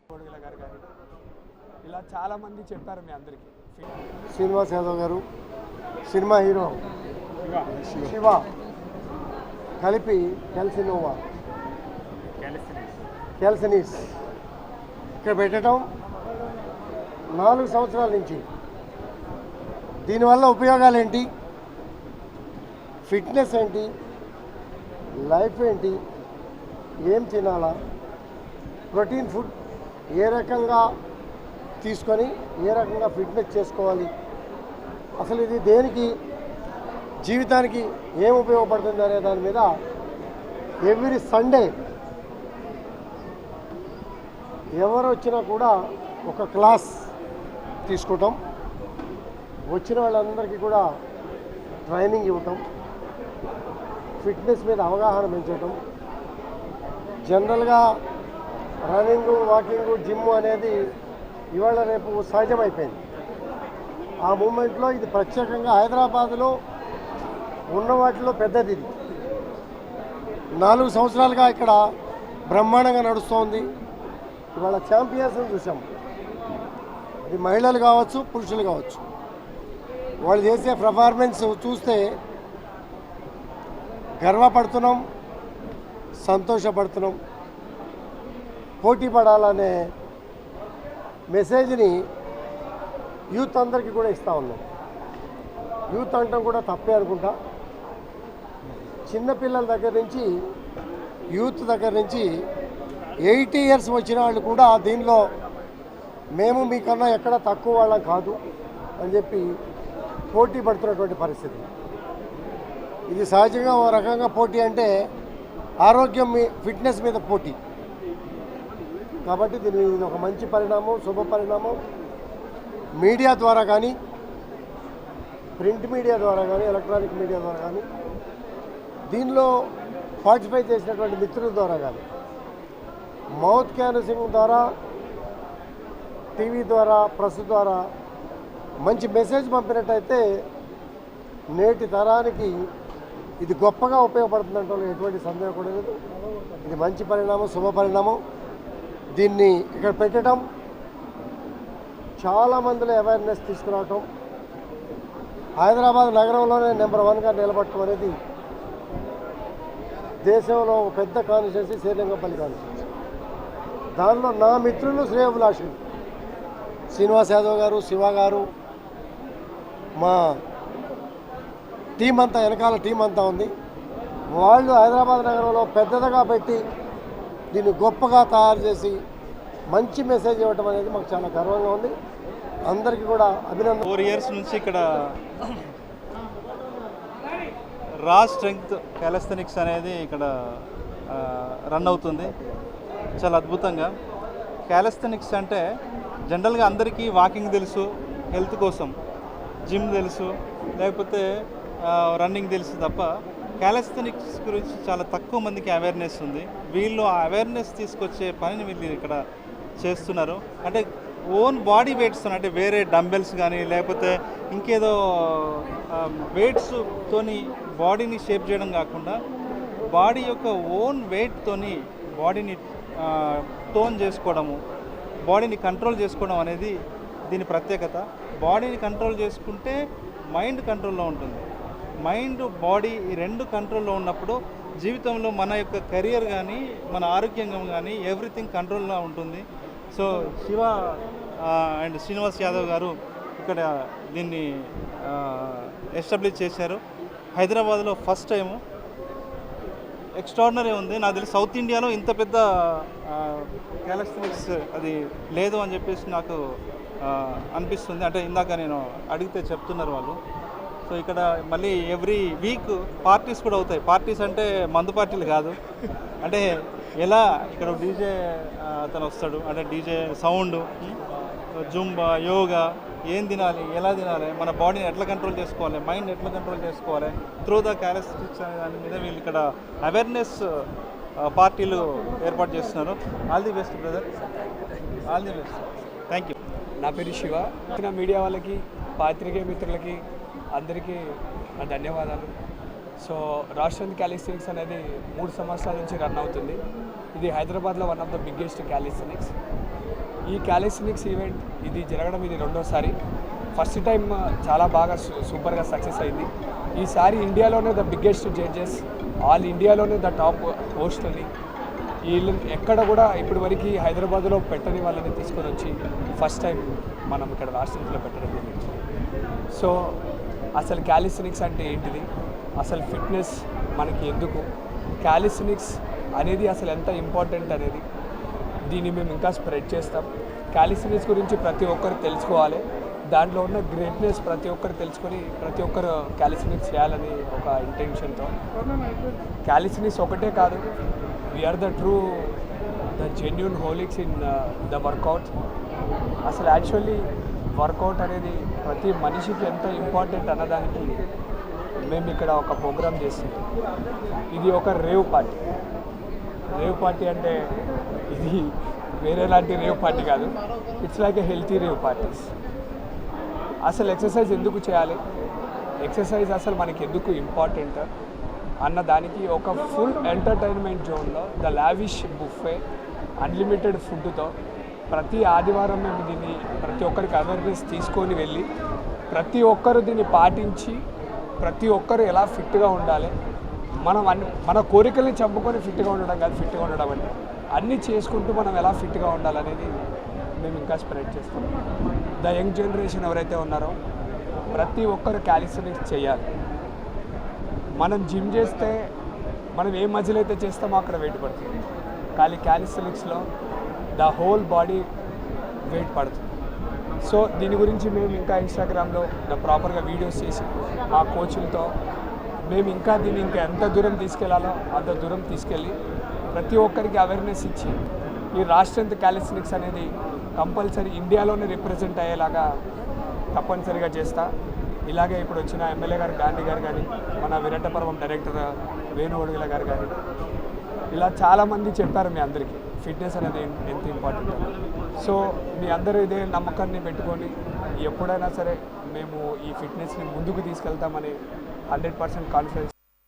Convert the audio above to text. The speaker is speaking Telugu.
కొడుగుల గారు కానీ ఇలా చాలామంది చెప్పారు మీ అందరికీ. శ్రీనివాస్ యాదవ్ గారు సినిమా హీరో శివ కలిపి క్యాల్సినోవా క్యాల్సినీస్ ఇక్కడ పెట్టడం 4 సంవత్సరాల నుంచి. దీనివల్ల ఉపయోగాలు ఏంటి, ఫిట్నెస్ ఏంటి, లైఫ్ ఏంటి, ఏం తినాలా, ప్రోటీన్ ఫుడ్ ఏ రకంగా తీసుకొని ఏ రకంగా ఫిట్నెస్ చేసుకోవాలి, అసలు ఇది దేనికి జీవితానికి ఏం ఉపయోగపడుతుంది అనే దాని మీద ఎవ్రీ సండే ఎవరు వచ్చినా కూడా ఒక క్లాస్ తీసుకోవటం, వచ్చిన వాళ్ళందరికీ కూడా ట్రైనింగ్ ఇవ్వటం, ఫిట్నెస్ మీద అవగాహన పెంచడం. జనరల్గా రన్నింగు, వాకింగు, జిమ్ అనేది ఇవాళ రేపు సహజమైపోయింది. ఆ మూమెంట్లో ఇది ప్రత్యేకంగా హైదరాబాద్లో ఉన్న వాటిలో పెద్దది. ఇది 4 సంవత్సరాలుగా ఇక్కడ బ్రహ్మాండంగా నడుస్తోంది. ఇవాళ ఛాంపియన్స్ని చూసాం, అది మహిళలు కావచ్చు పురుషులు కావచ్చు. వాళ్ళు చేసే పర్ఫార్మెన్స్ చూస్తే గర్వపడుతున్నాం, సంతోషపడుతున్నాం. పోటీ పడాలనే మెసేజ్ని యూత్ అందరికీ కూడా ఇస్తూ ఉన్నాం. యూత్ అంటాం కూడా తప్పే అనుకుంటా. చిన్నపిల్లల దగ్గర నుంచి యూత్ దగ్గర నుంచి 80 ఇయర్స్ వచ్చిన వాళ్ళు కూడా దీనిలో మేము మీకన్నా ఎక్కడ తక్కువ వాళ్ళం కాదు అని చెప్పి పోటీ పడుతున్నటువంటి పరిస్థితి. ఇది సహజంగా ఒక రకంగా పోటీ అంటే ఆరోగ్యం ఫిట్నెస్ మీద పోటీ కాబట్టి దీని ఒక మంచి పరిణామం, శుభ పరిణామం. మీడియా ద్వారా కానీ, ప్రింట్ మీడియా ద్వారా కానీ, ఎలక్ట్రానిక్ మీడియా ద్వారా కానీ, దీనిలో పార్టిసిపేట్ చేసినటువంటి మిత్రుల ద్వారా కానీ, మౌత్ క్యాన్వసింగ్ ద్వారా, టీవీ ద్వారా, ప్రెస్ ద్వారా మంచి మెసేజ్ పంపినట్టయితే నేటి తరానికి ఇది గొప్పగా ఉపయోగపడుతుందంటే ఎటువంటి సందేహం కూడా లేదు. ఇది మంచి పరిణామం, శుభ పరిణామం. దీన్ని ఇక్కడ పెట్టడం, చాలామందిలో అవేర్నెస్ తీసుకురావటం, హైదరాబాద్ నగరంలోనే నెంబర్ 1గా నిలబడటం అనేది దేశంలో పెద్ద కాన్స్టిట్యున్సీ శ్రీరంగపల్లి కాన్స్టిట్యున్సీ. దానిలో నా మిత్రులు శ్రేయోభిలాషులు శ్రీనివాస్ యాదవ్ గారు, శివ గారు, మా టీం అంతా, వెనకాల టీం అంతా ఉంది. వాళ్ళు హైదరాబాద్ నగరంలో పెద్దదిగా పెట్టి దీన్ని గొప్పగా తయారు చేసి మంచి మెసేజ్ ఇవ్వటం అనేది మాకు చాలా గర్వంగా ఉంది. అందరికీ కూడా అభినందన. 4 ఇయర్స్ నుంచి ఇక్కడ రా స్ట్రెంగ్త్ క్యాలిస్థెనిక్స్ అనేది ఇక్కడ రన్ అవుతుంది చాలా అద్భుతంగా. క్యాలిస్థెనిక్స్ అంటే జనరల్గా అందరికీ వాకింగ్ తెలుసు, హెల్త్ కోసం జిమ్ తెలుసు, లేకపోతే రన్నింగ్ తెలుసు తప్ప క్యాలిస్థెనిక్స్ గురించి చాలా తక్కువ మందికి అవేర్నెస్ ఉంది. వీళ్ళు ఆ అవేర్నెస్ తీసుకొచ్చే పనిని వీళ్ళు ఇక్కడ చేస్తున్నారు. అంటే ఓన్ బాడీ వెయిట్స్, అంటే వేరే డంబెల్స్ కానీ లేకపోతే ఇంకేదో వెయిట్స్తోని బాడీని షేప్ చేయడం కాకుండా బాడీ యొక్క ఓన్ వెయిట్తోని బాడీని టోన్ చేసుకోవడము, బాడీని కంట్రోల్ చేసుకోవడం అనేది దీని ప్రత్యేకత. బాడీని కంట్రోల్ చేసుకుంటే మైండ్ కంట్రోల్లో ఉంటుంది. మైండ్, బాడీ ఈ 2 కంట్రోల్లో ఉన్నప్పుడు జీవితంలో మన యొక్క కెరియర్ కానీ, మన ఆరోగ్యం కానీ ఎవ్రీథింగ్ కంట్రోల్లో ఉంటుంది. సో శివ అండ్ శ్రీనివాస్ యాదవ్ గారు ఇక్కడ దీన్ని ఎస్టాబ్లిష్ చేశారు. హైదరాబాద్లో ఫస్ట్ టైము, ఎక్స్ట్రాడినరీ ఉంది. నాకు తెలిసి సౌత్ ఇండియాలో ఇంత పెద్ద క్యాలిస్థెనిక్స్ అది లేదు అని చెప్పేసి నాకు అనిపిస్తుంది. అంటే ఇందాక నేను అడిగితే చెప్తున్నారు వాళ్ళు. సో ఇక్కడ మళ్ళీ ఎవ్రీ వీక్ పార్టీస్ కూడా అవుతాయి. పార్టీస్ అంటే మందు పార్టీలు కాదు, అంటే ఎలా ఇక్కడ డీజే అతను వస్తాడు, అంటే డీజే సౌండ్, జుంబా, యోగా, ఏం తినాలి, ఎలా తినాలి, మన బాడీని ఎట్లా కంట్రోల్ చేసుకోవాలి, మైండ్ ఎట్లా కంట్రోల్ చేసుకోవాలి త్రూ ద క్యాలిస్థెనిక్స్ అనే దాని మీద వీళ్ళు ఇక్కడ అవేర్నెస్ పార్టీలు ఏర్పాటు చేస్తున్నారు. All the best brother, all the best. Thank you. నా పేరు శివ. మీడియా వాళ్ళకి, పాత్రికేయ మిత్రులకి అందరికీ నా ధన్యవాదాలు. సో రాష్ట్రం క్యాలిస్థెనిక్స్ అనేది 3 సంవత్సరాల నుంచి రన్ అవుతుంది. ఇది హైదరాబాద్లో one of the biggest callisthenics. ఈ క్యాలిస్థెనిక్స్ ఈవెంట్ ఇది జరగడం ఇది రెండోసారి. ఫస్ట్ టైం చాలా బాగా సూపర్గా సక్సెస్ అయింది. ఈసారి ఇండియాలోనే ద బిగ్గెస్ట్ జడ్జెస్, ఆల్ ఇండియాలోనే ద టాప్ హోస్ట్ని వీళ్ళు ఎక్కడ కూడా ఇప్పటి వరకు హైదరాబాద్లో పెట్టని వాళ్ళని తీసుకొని వచ్చి ఫస్ట్ టైం మనం ఇక్కడ రాష్ట్రంలో పెట్టడం జరిగింది. సో అసలు క్యాలిస్థెనిక్స్ అంటే ఏంటిది, అసలు ఫిట్నెస్ మనకి ఎందుకు, క్యాలిస్థెనిక్స్ అనేది అసలు ఎంత ఇంపార్టెంట్ అనేది దీన్ని మేము ఇంకా స్ప్రెడ్ చేస్తాం. క్యాలిస్థెనిక్స్ గురించి ప్రతి ఒక్కరు తెలుసుకోవాలి, దాంట్లో ఉన్న గ్రేట్నెస్ ప్రతి ఒక్కరు తెలుసుకొని ప్రతి ఒక్కరు క్యాలిస్థెనిక్స్ చేయాలని ఒక ఇంటెన్షన్తో. క్యాలిస్థెనిక్స్ ఒకటే కాదు, we are the genuine holics in the workout. అసలు యాక్చువల్లీ వర్కౌట్ అనేది ప్రతి మనిషికి ఎంత ఇంపార్టెంట్ అన్నదానికి మేము ఇక్కడ ఒక ప్రోగ్రామ్ చేస్తున్నాం. ఇది ఒక రేవ్ పార్టీ. రేవ్ పార్టీ అంటే ఇది వేరేలాంటి రేవ్ పార్టీ కాదు, it's like a healthy rave parties. అసలు ఎక్సర్సైజ్ ఎందుకు చేయాలి, ఎక్సర్సైజ్ అసలు మనకి ఎందుకు ఇంపార్టెంట్ అన్న దానికి ఒక ఫుల్ ఎంటర్టైన్మెంట్ జోన్లో ద లావిష్ బుఫే అన్లిమిటెడ్ ఫుడ్తో ప్రతి ఆదివారం మేము దీన్ని ప్రతి ఒక్కరికి అవేర్నెస్ తీసుకొని వెళ్ళి ప్రతి ఒక్కరు దీన్ని పాటించి ప్రతి ఒక్కరు ఎలా ఫిట్గా ఉండాలి, మన కోరికల్ని చంపుకొని ఫిట్గా ఉండడం కాదు, ఫిట్గా ఉండడం అంటే అన్నీ చేసుకుంటూ మనం ఎలా ఫిట్గా ఉండాలనేది మేము ఇంకా స్ప్రెడ్ చేస్తాం. ద యంగ్ జనరేషన్ ఎవరైతే ఉన్నారో ప్రతి ఒక్కరు క్యాలిస్థెనిక్స్ చేయాలి. మనం జిమ్ చేస్తే మనం ఏ మజిల్ అయితే చేస్తామో అక్కడ వెయిట్ పడుతుంది, కానీ క్యాలిస్థెనిక్స్లో ద హోల్ బాడీ వెయిట్ పడుతుంది. సో దీని గురించి మేము ఇంకా ఇన్స్టాగ్రామ్లో ప్రాపర్గా వీడియోస్ చేసి మా కోచ్లతో మేము ఇంకా దీన్ని ఇంకా ఎంత దూరం తీసుకెళ్లాలో అంత దూరం తీసుకెళ్ళి ప్రతి ఒక్కరికి అవేర్నెస్ ఇచ్చి ఈ రాష్ట్రంత క్యాలిస్థెనిక్స్ అనేది కంపల్సరీ ఇండియాలోనే రిప్రజెంట్ అయ్యేలాగా తప్పనిసరిగా చేస్తా. ఇలాగే ఇప్పుడు వచ్చిన ఎమ్మెల్యే గారు గాంధీ గారు కానీ, మన విరటపర్వం డైరెక్టర్ వేణుగొడుగుల గారు కానీ, ఇలా చాలామంది చెప్పారు మీ అందరికీ ఫిట్నెస్ అనేది ఎంత ఇంపార్టెంట్ అని. సో మీ అందరూ ఇదే నమ్మకాన్ని పెట్టుకొని ఎప్పుడైనా సరే మేము ఈ ఫిట్నెస్ని ముందుకు తీసుకెళ్తామని 100% కాన్ఫిడెన్స్